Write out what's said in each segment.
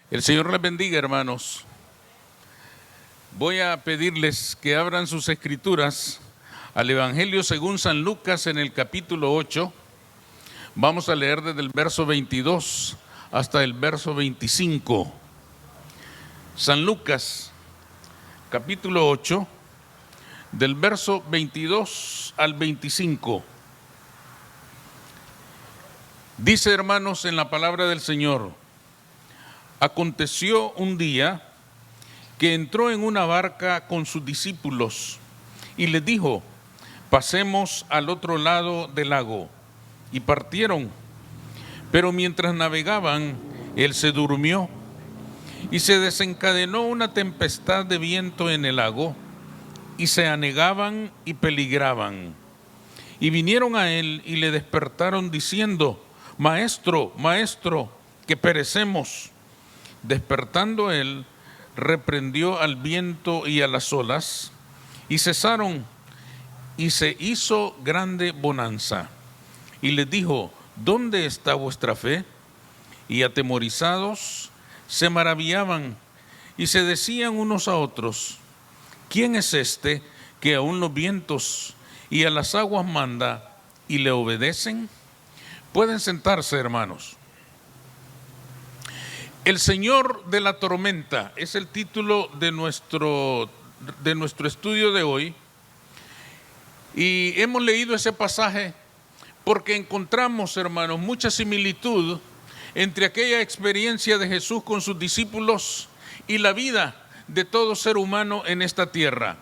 El Señor les bendiga, hermanos. Voy a pedirles que abran sus escrituras al Evangelio según San Lucas en el capítulo 8. Vamos a leer desde el verso 22 hasta el verso 25. San Lucas, capítulo 8, del verso 22 al 25. Dice, hermanos, en la palabra del Señor: aconteció un día que entró en una barca con sus discípulos y les dijo: pasemos al otro lado del lago. Y partieron. Pero mientras navegaban, él se durmió y se desencadenó una tempestad de viento en el lago, y se anegaban y peligraban. Y vinieron a él y le despertaron diciendo: Maestro, maestro, que perecemos. Despertando él, reprendió al viento y a las olas, y cesaron, y se hizo grande bonanza. Y les dijo: ¿dónde está vuestra fe? Y atemorizados se maravillaban, y se decían unos a otros: ¿quién es este que aún los vientos y a las aguas manda y le obedecen? Pueden sentarse, hermanos. El Señor de la tormenta es el título de nuestro estudio de hoy, y hemos leído ese pasaje porque encontramos, hermanos, mucha similitud entre aquella experiencia de Jesús con sus discípulos y la vida de todo ser humano en esta tierra.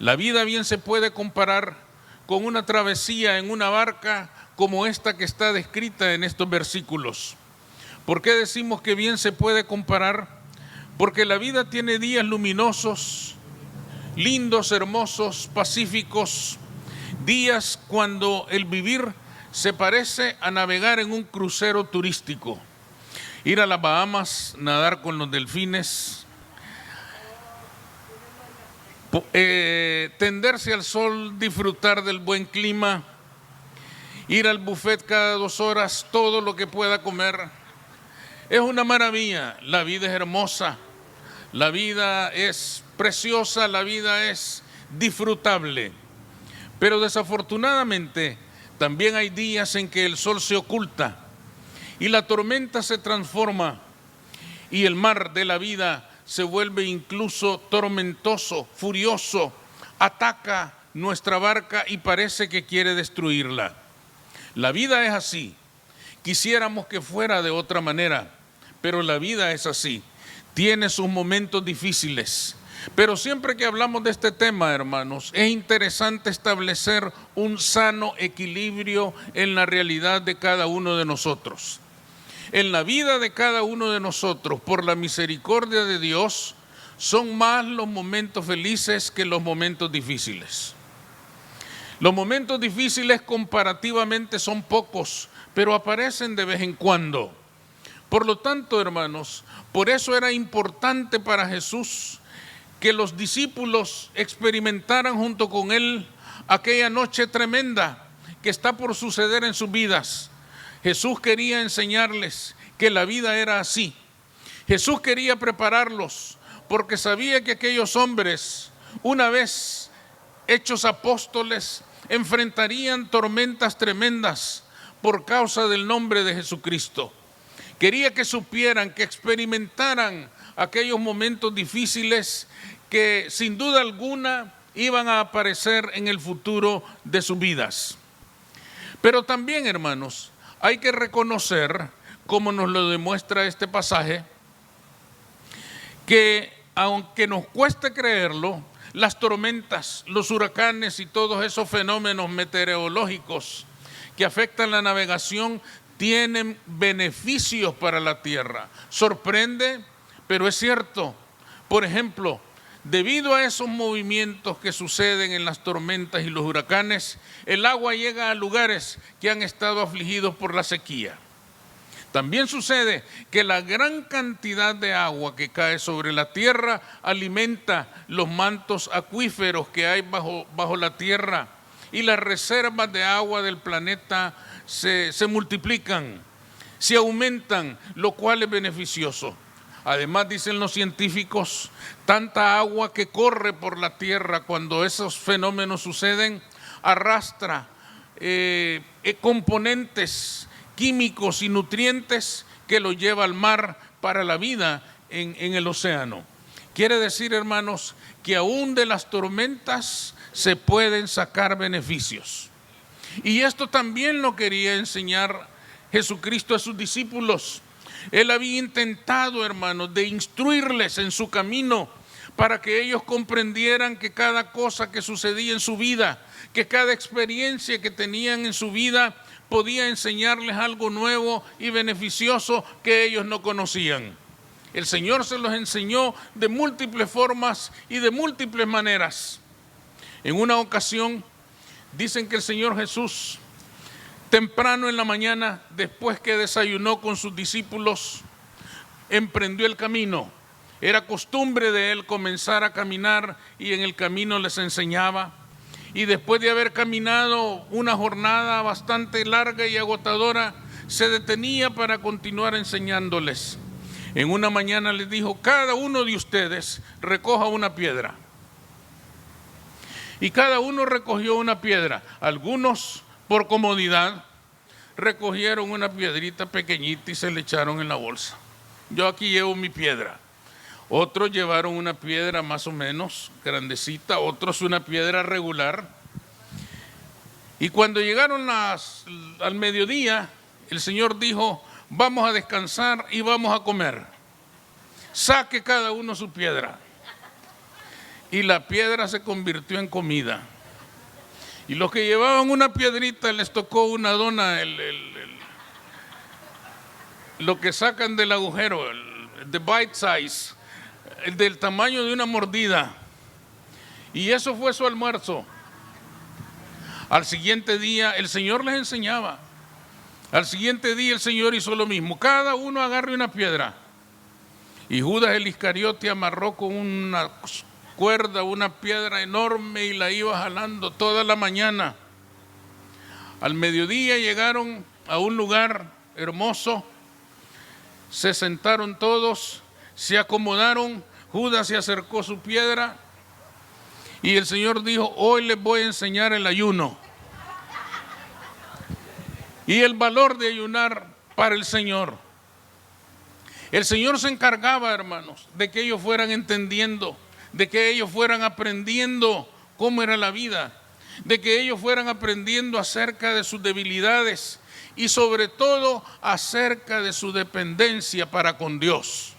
La vida bien se puede comparar con una travesía en una barca como esta que está descrita en estos versículos. ¿Por qué decimos que bien se puede comparar? Porque la vida tiene días luminosos, lindos, hermosos, pacíficos, días cuando el vivir se parece a navegar en un crucero turístico, ir a las Bahamas, nadar con los delfines, tenderse al sol, disfrutar del buen clima, ir al buffet cada 2 horas, todo lo que pueda comer. Es una maravilla, la vida es hermosa, la vida es preciosa, la vida es disfrutable. Pero desafortunadamente también hay días en que el sol se oculta y la tormenta se transforma y el mar de la vida se vuelve incluso tormentoso, furioso, ataca nuestra barca y parece que quiere destruirla. La vida es así. Quisiéramos que fuera de otra manera, pero la vida es así. Tiene sus momentos difíciles. Pero siempre que hablamos de este tema, hermanos, es interesante establecer un sano equilibrio en la realidad de cada uno de nosotros. En la vida de cada uno de nosotros, por la misericordia de Dios, son más los momentos felices que los momentos difíciles. Los momentos difíciles comparativamente son pocos, pero aparecen de vez en cuando. Por lo tanto, hermanos, por eso era importante para Jesús que los discípulos experimentaran junto con él aquella noche tremenda que está por suceder en sus vidas. Jesús quería enseñarles que la vida era así. Jesús quería prepararlos porque sabía que aquellos hombres, una vez hechos apóstoles, enfrentarían tormentas tremendas por causa del nombre de Jesucristo. Quería que supieran, que experimentaran aquellos momentos difíciles que sin duda alguna iban a aparecer en el futuro de sus vidas. Pero también, hermanos, hay que reconocer, como nos lo demuestra este pasaje, que aunque nos cueste creerlo, las tormentas, los huracanes y todos esos fenómenos meteorológicos que afectan la navegación tienen beneficios para la tierra. Sorprende, pero es cierto. Por ejemplo, debido a esos movimientos que suceden en las tormentas y los huracanes, el agua llega a lugares que han estado afligidos por la sequía. También sucede que la gran cantidad de agua que cae sobre la tierra alimenta los mantos acuíferos que hay bajo la tierra, y las reservas de agua del planeta se multiplican, se aumentan, lo cual es beneficioso. Además, dicen los científicos, tanta agua que corre por la tierra cuando esos fenómenos suceden arrastra componentes químicos y nutrientes que lo lleva al mar para la vida en el océano. Quiere decir, hermanos, que aún de las tormentas se pueden sacar beneficios. Y esto también lo quería enseñar Jesucristo a sus discípulos. Él había intentado, hermanos, de instruirles en su camino para que ellos comprendieran que cada cosa que sucedía en su vida, que cada experiencia que tenían en su vida podía enseñarles algo nuevo y beneficioso que ellos no conocían. El Señor se los enseñó de múltiples formas y de múltiples maneras. En una ocasión, dicen que el Señor Jesús, temprano en la mañana, después que desayunó con sus discípulos, emprendió el camino. Era costumbre de él comenzar a caminar y en el camino les enseñaba. Y después de haber caminado una jornada bastante larga y agotadora, se detenía para continuar enseñándoles. En una mañana les dijo: cada uno de ustedes recoja una piedra. Y cada uno recogió una piedra. Algunos, por comodidad, recogieron una piedrita pequeñita y se le echaron en la bolsa. Yo aquí llevo mi piedra. Otros llevaron una piedra más o menos grandecita, otros una piedra regular. Y cuando llegaron al mediodía, el Señor dijo: vamos a descansar y vamos a comer. Saque cada uno su piedra. Y la piedra se convirtió en comida. Y los que llevaban una piedrita les tocó una dona, lo que sacan del agujero, the bite size, el del tamaño de una mordida. Y eso fue su almuerzo. Al siguiente día el Señor les enseñaba. Al siguiente día el Señor hizo lo mismo. Cada uno agarre una piedra. Y Judas el Iscariote amarró con una cuerda una piedra enorme y la iba jalando toda la mañana. Al mediodía llegaron a un lugar hermoso, se sentaron todos, se acomodaron, Judas se acercó a su piedra y el Señor dijo: hoy les voy a enseñar el ayuno y el valor de ayunar para el Señor. El Señor se encargaba, hermanos, de que ellos fueran entendiendo, de que ellos fueran aprendiendo cómo era la vida, de que ellos fueran aprendiendo acerca de sus debilidades y sobre todo acerca de su dependencia para con Dios.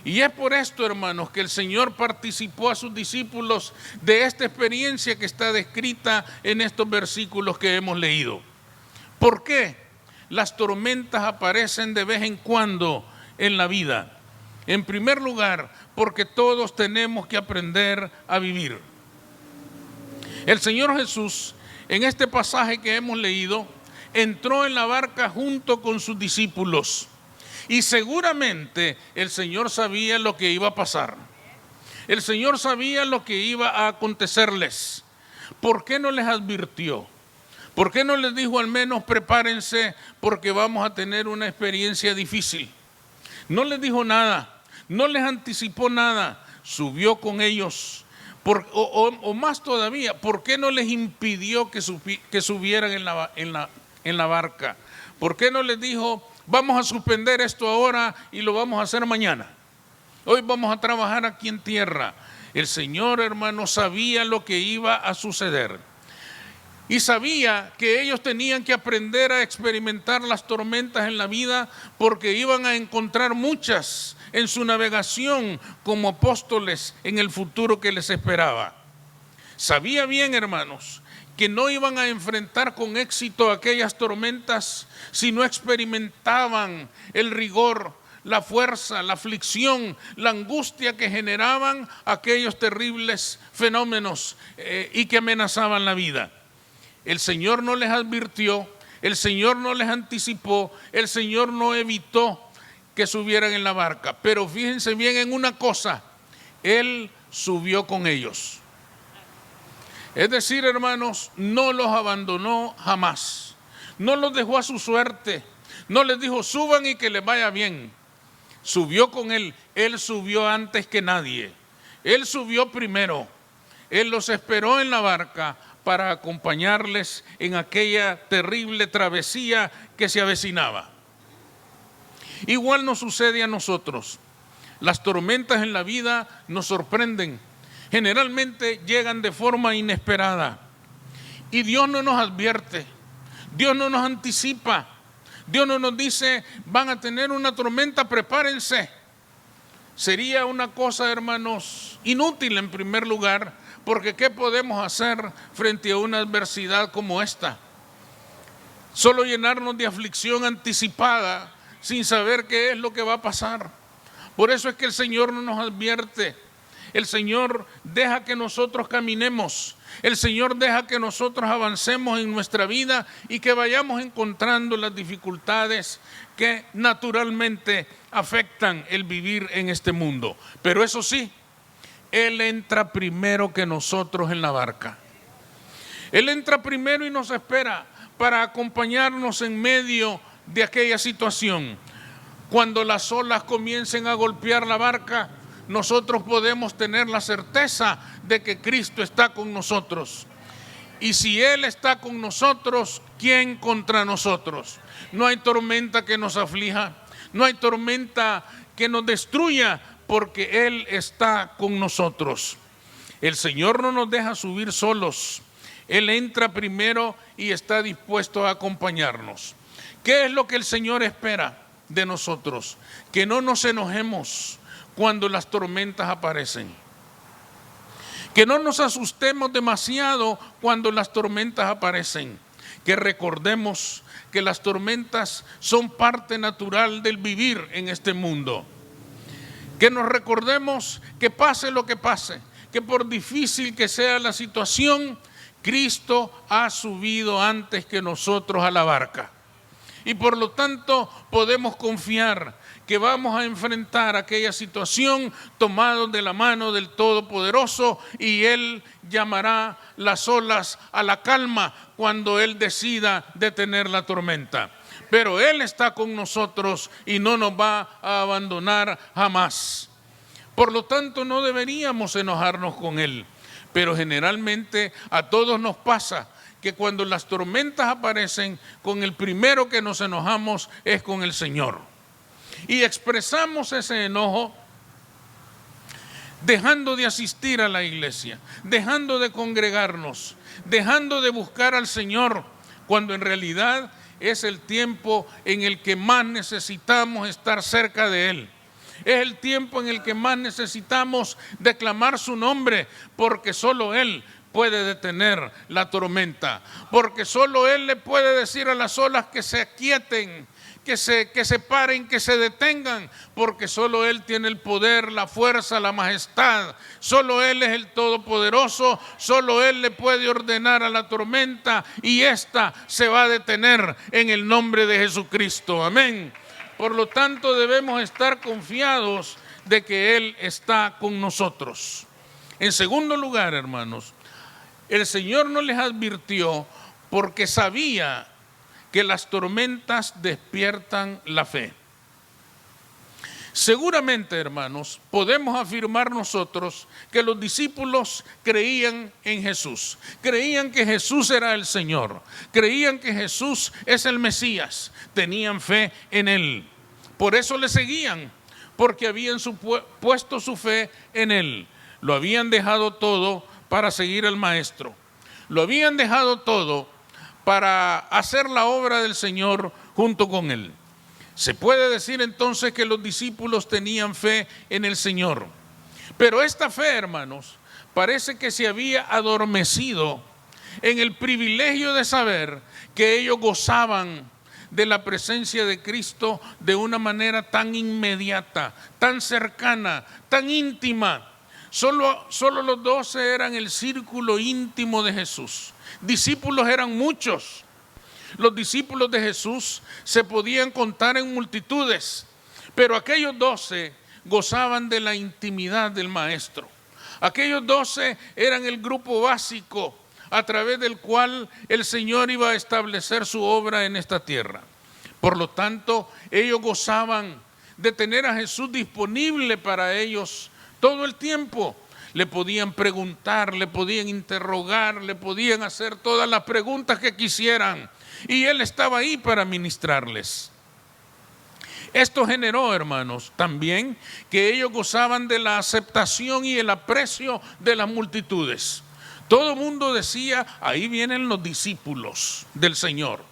Y es por esto, hermanos, que el Señor participó a sus discípulos de esta experiencia que está descrita en estos versículos que hemos leído. ¿Por qué? Las tormentas aparecen de vez en cuando en la vida. En primer lugar, porque todos tenemos que aprender a vivir. El Señor Jesús, en este pasaje que hemos leído, entró en la barca junto con sus discípulos. Y seguramente el Señor sabía lo que iba a pasar. El Señor sabía lo que iba a acontecerles. ¿Por qué no les advirtió? ¿Por qué no les dijo al menos prepárense porque vamos a tener una experiencia difícil? No les dijo nada. No les anticipó nada, subió con ellos, o más todavía, ¿por qué no les impidió que subieran en la barca? ¿Por qué no les dijo, vamos a suspender esto ahora y lo vamos a hacer mañana? Hoy vamos a trabajar aquí en tierra. El Señor, hermano, sabía lo que iba a suceder. Y sabía que ellos tenían que aprender a experimentar las tormentas en la vida porque iban a encontrar muchas en su navegación como apóstoles en el futuro que les esperaba. Sabía bien, hermanos, que no iban a enfrentar con éxito aquellas tormentas si no experimentaban el rigor, la fuerza, la aflicción, la angustia que generaban aquellos terribles fenómenos y que amenazaban la vida. El Señor no les advirtió, el Señor no les anticipó, el Señor no evitó que subieran en la barca. Pero fíjense bien en una cosa, Él subió con ellos. Es decir, hermanos, no los abandonó jamás. No los dejó a su suerte. No les dijo, suban y que les vaya bien. subió con él subió antes que nadie. Él subió primero. Él los esperó en la barca para acompañarles en aquella terrible travesía que se avecinaba. Igual nos sucede a nosotros. Las tormentas en la vida nos sorprenden. Generalmente llegan de forma inesperada. Y Dios no nos advierte. Dios no nos anticipa. Dios no nos dice, van a tener una tormenta, prepárense. Sería una cosa, hermanos, inútil en primer lugar, porque ¿qué podemos hacer frente a una adversidad como esta? Solo llenarnos de aflicción anticipada sin saber qué es lo que va a pasar. Por eso es que el Señor no nos advierte. El Señor deja que nosotros caminemos. El Señor deja que nosotros avancemos en nuestra vida y que vayamos encontrando las dificultades que naturalmente afectan el vivir en este mundo. Pero eso sí, Él entra primero que nosotros en la barca. Él entra primero y nos espera para acompañarnos en medio de aquella situación. Cuando las olas comiencen a golpear la barca, nosotros podemos tener la certeza de que Cristo está con nosotros. Y si Él está con nosotros, ¿quién contra nosotros? No hay tormenta que nos aflija, no hay tormenta que nos destruya, porque Él está con nosotros. El Señor no nos deja subir solos. Él entra primero y está dispuesto a acompañarnos. ¿Qué es lo que el Señor espera de nosotros? Que no nos enojemos cuando las tormentas aparecen. Que no nos asustemos demasiado cuando las tormentas aparecen. Que recordemos que las tormentas son parte natural del vivir en este mundo. Que nos recordemos que pase lo que pase, que por difícil que sea la situación, Cristo ha subido antes que nosotros a la barca. Y por lo tanto podemos confiar que vamos a enfrentar aquella situación tomados de la mano del Todopoderoso, y Él llamará las olas a la calma cuando Él decida detener la tormenta. Pero Él está con nosotros y no nos va a abandonar jamás. Por lo tanto, no deberíamos enojarnos con Él. Pero generalmente a todos nos pasa que cuando las tormentas aparecen, con el primero que nos enojamos es con el Señor. Y expresamos ese enojo dejando de asistir a la iglesia, dejando de congregarnos, dejando de buscar al Señor, cuando en realidad es el tiempo en el que más necesitamos estar cerca de Él. Es el tiempo en el que más necesitamos declamar su nombre, porque solo Él puede detener la tormenta, porque solo Él le puede decir a las olas que se aquieten, que se paren, que se detengan, porque solo Él tiene el poder, la fuerza, la majestad. Solo Él es el Todopoderoso, solo Él le puede ordenar a la tormenta y ésta se va a detener en el nombre de Jesucristo. Amén. Por lo tanto, debemos estar confiados de que Él está con nosotros. En segundo lugar, hermanos, el Señor no les advirtió porque sabía que las tormentas despiertan la fe. Seguramente, hermanos, podemos afirmar nosotros que los discípulos creían en Jesús. Creían que Jesús era el Señor. Creían que Jesús es el Mesías. Tenían fe en Él. Por eso le seguían, porque habían puesto su fe en Él. Lo habían dejado todo para seguir al Maestro. Lo habían dejado todo para hacer la obra del Señor junto con Él. Se puede decir entonces que los discípulos tenían fe en el Señor. Pero esta fe, hermanos, parece que se había adormecido en el privilegio de saber que ellos gozaban de la presencia de Cristo de una manera tan inmediata, tan cercana, tan íntima. Solo los 12 eran el círculo íntimo de Jesús. Discípulos eran muchos. Los discípulos de Jesús se podían contar en multitudes, pero aquellos 12 gozaban de la intimidad del Maestro. Aquellos 12 eran el grupo básico a través del cual el Señor iba a establecer su obra en esta tierra. Por lo tanto, ellos gozaban de tener a Jesús disponible para ellos todo el tiempo. Le podían preguntar, le podían interrogar, le podían hacer todas las preguntas que quisieran. Y Él estaba ahí para ministrarles. Esto generó, hermanos, también que ellos gozaban de la aceptación y el aprecio de las multitudes. Todo el mundo decía, ahí vienen los discípulos del Señor.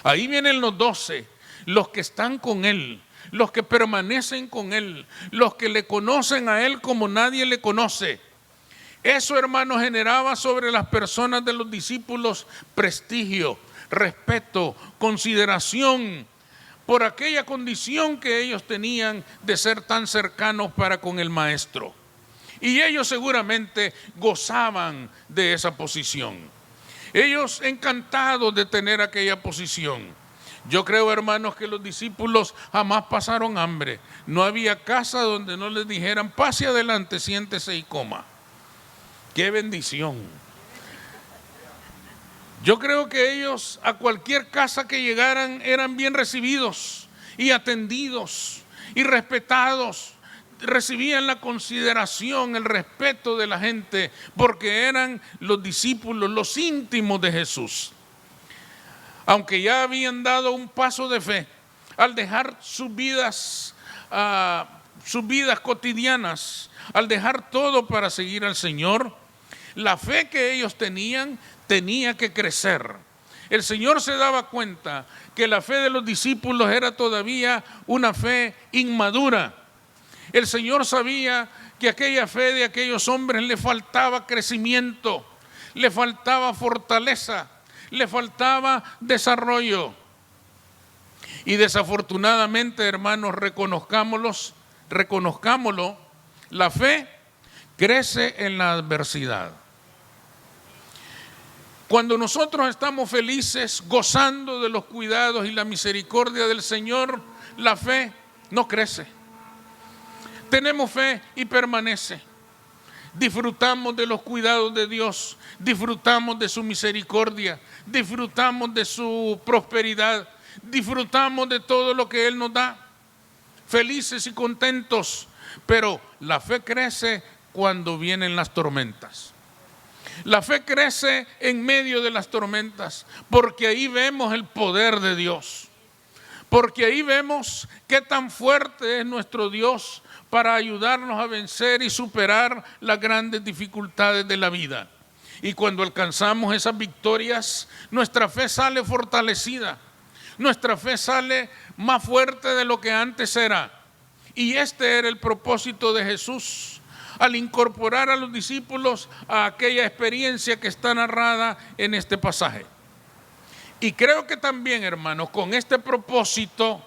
Ahí vienen los 12, los que están con Él, los que permanecen con Él, los que le conocen a Él como nadie le conoce. Eso, hermanos, generaba sobre las personas de los discípulos prestigio, respeto, consideración por aquella condición que ellos tenían de ser tan cercanos para con el Maestro. Y ellos seguramente gozaban de esa posición. Ellos encantados de tener aquella posición. Yo creo, hermanos, que los discípulos jamás pasaron hambre. No había casa donde no les dijeran, pase adelante, siéntese y coma. ¡Qué bendición! Yo creo que ellos a cualquier casa que llegaran eran bien recibidos y atendidos y respetados. Recibían la consideración, el respeto de la gente, porque eran los discípulos, los íntimos de Jesús. Aunque ya habían dado un paso de fe al dejar sus vidas cotidianas, al dejar todo para seguir al Señor, la fe que ellos tenían tenía que crecer. El Señor se daba cuenta que la fe de los discípulos era todavía una fe inmadura. El Señor sabía que aquella fe de aquellos hombres le faltaba crecimiento, le faltaba fortaleza, le faltaba desarrollo. Y desafortunadamente, hermanos, reconozcámoslo, la fe crece en la adversidad. Cuando nosotros estamos felices, gozando de los cuidados y la misericordia del Señor, la fe no crece. Tenemos fe y permanece. Disfrutamos de los cuidados de Dios, disfrutamos de su misericordia, disfrutamos de su prosperidad, disfrutamos de todo lo que Él nos da, felices y contentos. Pero la fe crece cuando vienen las tormentas. La fe crece en medio de las tormentas, porque ahí vemos el poder de Dios, porque ahí vemos qué tan fuerte es nuestro Dios para ayudarnos a vencer y superar las grandes dificultades de la vida. Y cuando alcanzamos esas victorias, nuestra fe sale fortalecida, nuestra fe sale más fuerte de lo que antes era. Y este era el propósito de Jesús al incorporar a los discípulos a aquella experiencia que está narrada en este pasaje. Y creo que también, hermanos, con este propósito,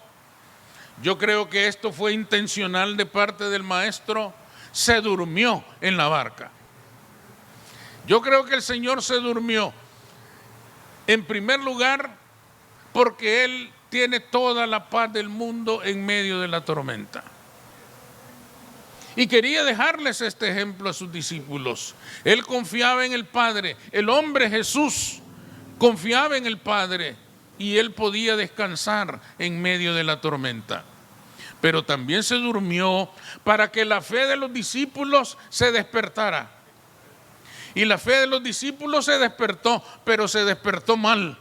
yo creo que esto fue intencional de parte del Maestro, se durmió en la barca. Yo creo que el Señor se durmió, en primer lugar, porque Él tiene toda la paz del mundo en medio de la tormenta. Y quería dejarles este ejemplo a sus discípulos. Él confiaba en el Padre. El hombre Jesús confiaba en el Padre y Él podía descansar en medio de la tormenta. Pero también se durmió para que la fe de los discípulos se despertara. Y la fe de los discípulos se despertó, pero se despertó mal.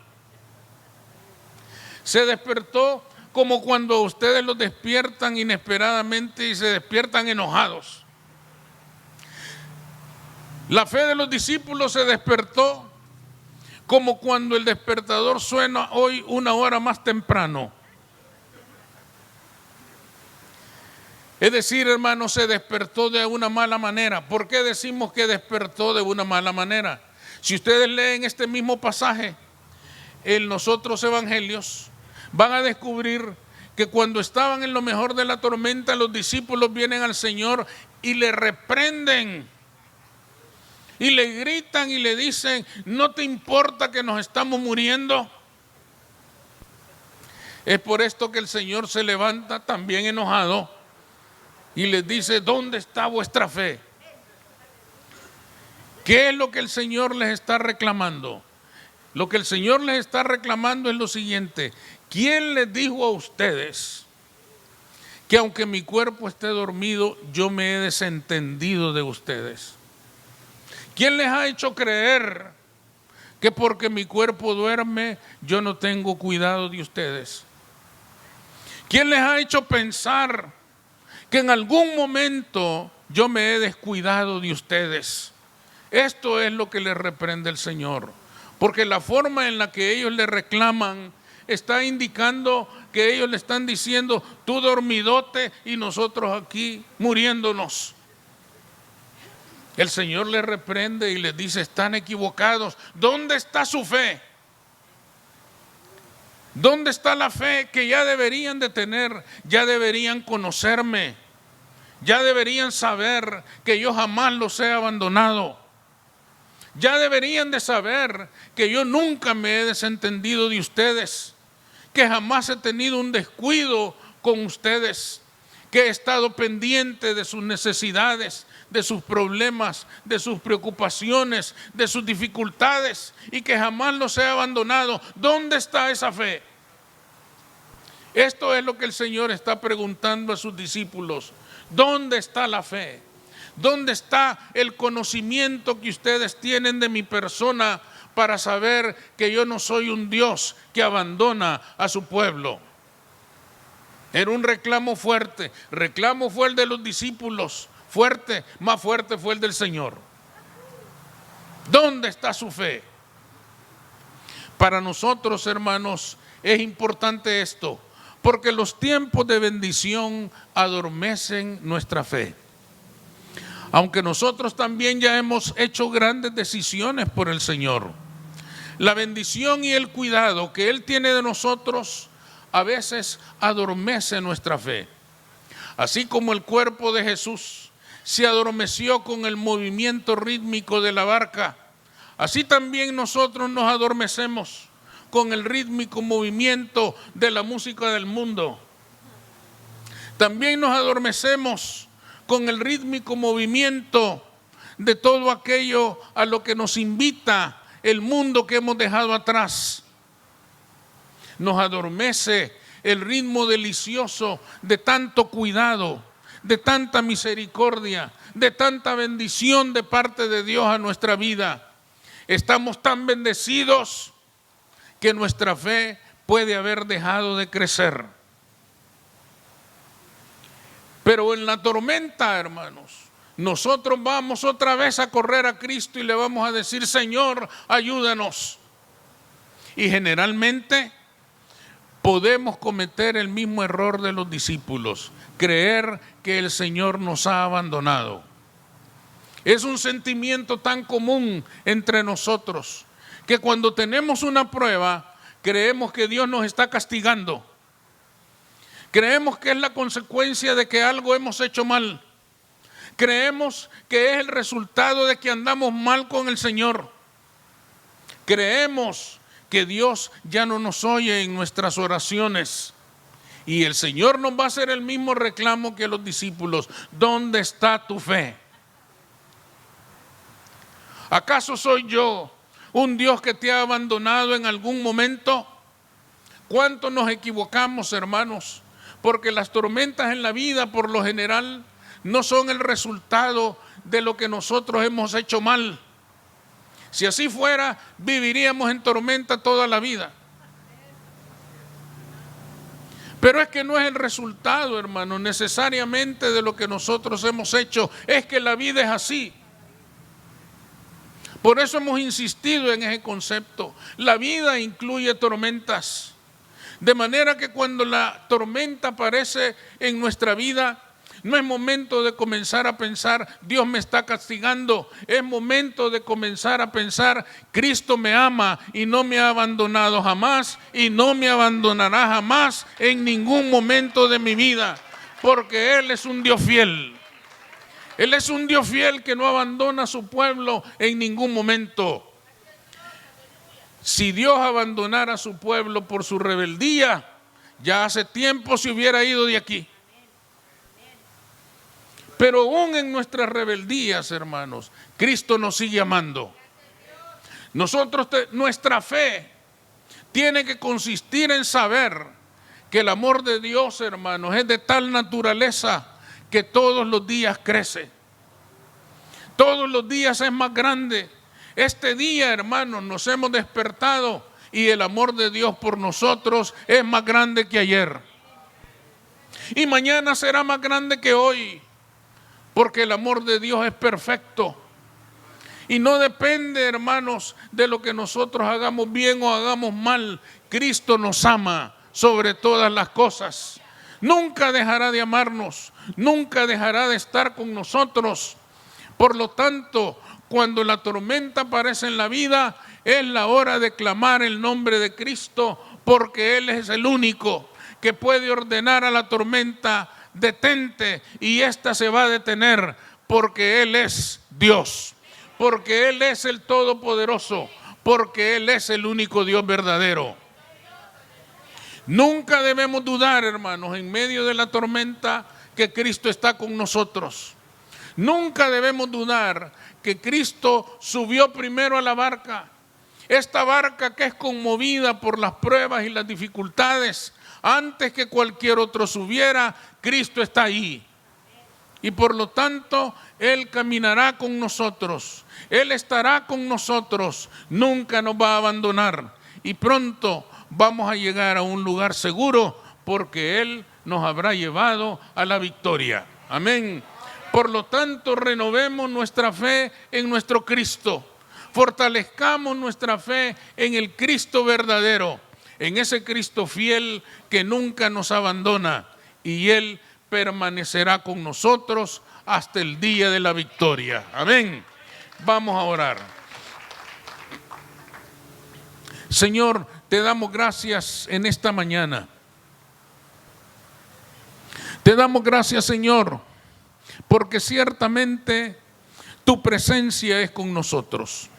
Se despertó como cuando ustedes los despiertan inesperadamente y se despiertan enojados. La fe de los discípulos se despertó como cuando el despertador suena hoy 1 hora más temprano. Es decir, hermanos, se despertó de una mala manera. ¿Por qué decimos que despertó de una mala manera? Si ustedes leen este mismo pasaje en los otros evangelios, van a descubrir que cuando estaban en lo mejor de la tormenta, los discípulos vienen al Señor y le reprenden y le gritan y le dicen: ¿no te importa que nos estamos muriendo? Es por esto que el Señor se levanta también enojado y les dice: ¿dónde está vuestra fe? ¿Qué es lo que el Señor les está reclamando? Lo que el Señor les está reclamando es lo siguiente: ¿quién les dijo a ustedes que aunque mi cuerpo esté dormido, yo me he desentendido de ustedes? ¿Quién les ha hecho creer que porque mi cuerpo duerme, yo no tengo cuidado de ustedes? ¿Quién les ha hecho pensar que en algún momento yo me he descuidado de ustedes? Esto es lo que les reprende el Señor, porque la forma en la que ellos le reclaman está indicando que ellos le están diciendo: tú dormidote y nosotros aquí muriéndonos. El Señor les reprende y les dice: están equivocados. ¿Dónde está su fe? ¿Dónde está la fe que ya deberían de tener? Ya deberían conocerme. Ya deberían saber que yo jamás los he abandonado. Ya deberían de saber que yo nunca me he desentendido de ustedes, que jamás he tenido un descuido con ustedes, que he estado pendiente de sus necesidades, de sus problemas, de sus preocupaciones, de sus dificultades, y que jamás los he abandonado. ¿Dónde está esa fe? Esto es lo que el Señor está preguntando a sus discípulos. ¿Dónde está la fe? ¿Dónde está el conocimiento que ustedes tienen de mi persona para saber que yo no soy un Dios que abandona a su pueblo? Era un reclamo fuerte. Reclamo fue el de los discípulos. Fuerte, más fuerte fue el del Señor. ¿Dónde está su fe? Para nosotros, hermanos, es importante esto, porque los tiempos de bendición adormecen nuestra fe. Aunque nosotros también ya hemos hecho grandes decisiones por el Señor, la bendición y el cuidado que Él tiene de nosotros a veces adormece nuestra fe. Así como el cuerpo de Jesús se adormeció con el movimiento rítmico de la barca, así también nosotros nos adormecemos con el rítmico movimiento de la música del mundo. También nos adormecemos con el rítmico movimiento de todo aquello a lo que nos invita el mundo que hemos dejado atrás. Nos adormece el ritmo delicioso de tanto cuidado, de tanta misericordia, de tanta bendición de parte de Dios a nuestra vida. Estamos tan bendecidos que nuestra fe puede haber dejado de crecer. Pero en la tormenta, hermanos, nosotros vamos otra vez a correr a Cristo y le vamos a decir: Señor, ayúdanos. Y generalmente podemos cometer el mismo error de los discípulos, creer que el Señor nos ha abandonado. Es un sentimiento tan común entre nosotros que cuando tenemos una prueba, creemos que Dios nos está castigando. Creemos que es la consecuencia de que algo hemos hecho mal. Creemos que es el resultado de que andamos mal con el Señor. Creemos que Dios ya no nos oye en nuestras oraciones. Y el Señor nos va a hacer el mismo reclamo que los discípulos: ¿dónde está tu fe? ¿Acaso soy yo un Dios que te ha abandonado en algún momento? ¿Cuánto nos equivocamos, hermanos? Porque las tormentas en la vida, por lo general, no son el resultado de lo que nosotros hemos hecho mal. Si así fuera, viviríamos en tormenta toda la vida. Pero es que no es el resultado, hermano, necesariamente de lo que nosotros hemos hecho. Es que la vida es así. Por eso hemos insistido en ese concepto. La vida incluye tormentas. De manera que cuando la tormenta aparece en nuestra vida, no es momento de comenzar a pensar: Dios me está castigando. Es momento de comenzar a pensar: Cristo me ama y no me ha abandonado jamás y no me abandonará jamás en ningún momento de mi vida, porque Él es un Dios fiel. Él es un Dios fiel que no abandona a su pueblo en ningún momento. Si Dios abandonara a su pueblo por su rebeldía, ya hace tiempo se hubiera ido de aquí. Pero aún en nuestras rebeldías, hermanos, Cristo nos sigue amando. Nuestra fe tiene que consistir en saber que el amor de Dios, hermanos, es de tal naturaleza que todos los días crece. Todos los días es más grande. Este día, hermanos, nos hemos despertado y el amor de Dios por nosotros es más grande que ayer. Y mañana será más grande que hoy, porque el amor de Dios es perfecto. Y no depende, hermanos, de lo que nosotros hagamos bien o hagamos mal. Cristo nos ama sobre todas las cosas. Nunca dejará de amarnos, nunca dejará de estar con nosotros. Por lo tanto, cuando la tormenta aparece en la vida, es la hora de clamar el nombre de Cristo, porque Él es el único que puede ordenar a la tormenta: detente, y ésta se va a detener, porque Él es Dios, porque Él es el Todopoderoso, porque Él es el único Dios verdadero. Nunca debemos dudar, hermanos, en medio de la tormenta, que Cristo está con nosotros. Nunca debemos dudar que Cristo subió primero a la barca. Esta barca que es conmovida por las pruebas y las dificultades, antes que cualquier otro subiera, Cristo está ahí. Y por lo tanto, Él caminará con nosotros. Él estará con nosotros. Nunca nos va a abandonar. Y pronto vamos a llegar a un lugar seguro, porque Él nos habrá llevado a la victoria. Amén. Por lo tanto, renovemos nuestra fe en nuestro Cristo. Fortalezcamos nuestra fe en el Cristo verdadero, en ese Cristo fiel que nunca nos abandona, y Él permanecerá con nosotros hasta el día de la victoria. Amén. Vamos a orar. Señor, te damos gracias en esta mañana. Te damos gracias, Señor, porque ciertamente tu presencia es con nosotros.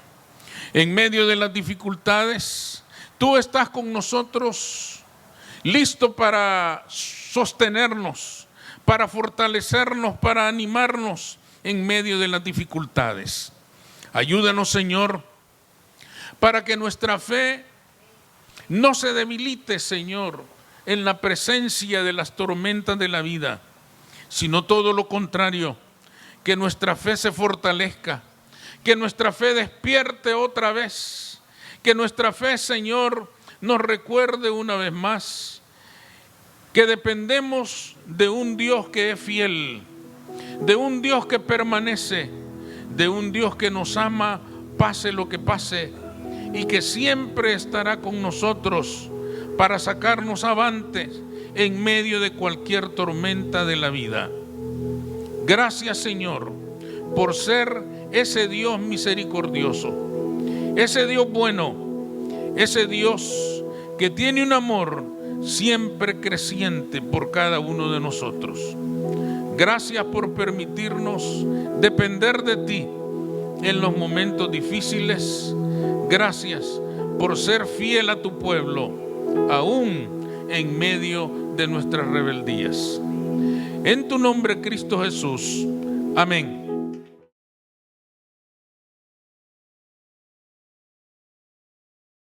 En medio de las dificultades, tú estás con nosotros, listo para sostenernos, para fortalecernos, para animarnos en medio de las dificultades. Ayúdanos, Señor, para que nuestra fe no se debilite, Señor, en la presencia de las tormentas de la vida, sino todo lo contrario, que nuestra fe se fortalezca, que nuestra fe despierte otra vez, que nuestra fe, Señor, nos recuerde una vez más que dependemos de un Dios que es fiel, de un Dios que permanece, de un Dios que nos ama, pase lo que pase, y que siempre estará con nosotros para sacarnos avante en medio de cualquier tormenta de la vida. Gracias, Señor, por ser ese Dios misericordioso, ese Dios bueno, ese Dios que tiene un amor siempre creciente por cada uno de nosotros. Gracias por permitirnos depender de ti en los momentos difíciles. Gracias por ser fiel a tu pueblo, aún en medio de nuestras rebeldías. En tu nombre, Cristo Jesús. Amén.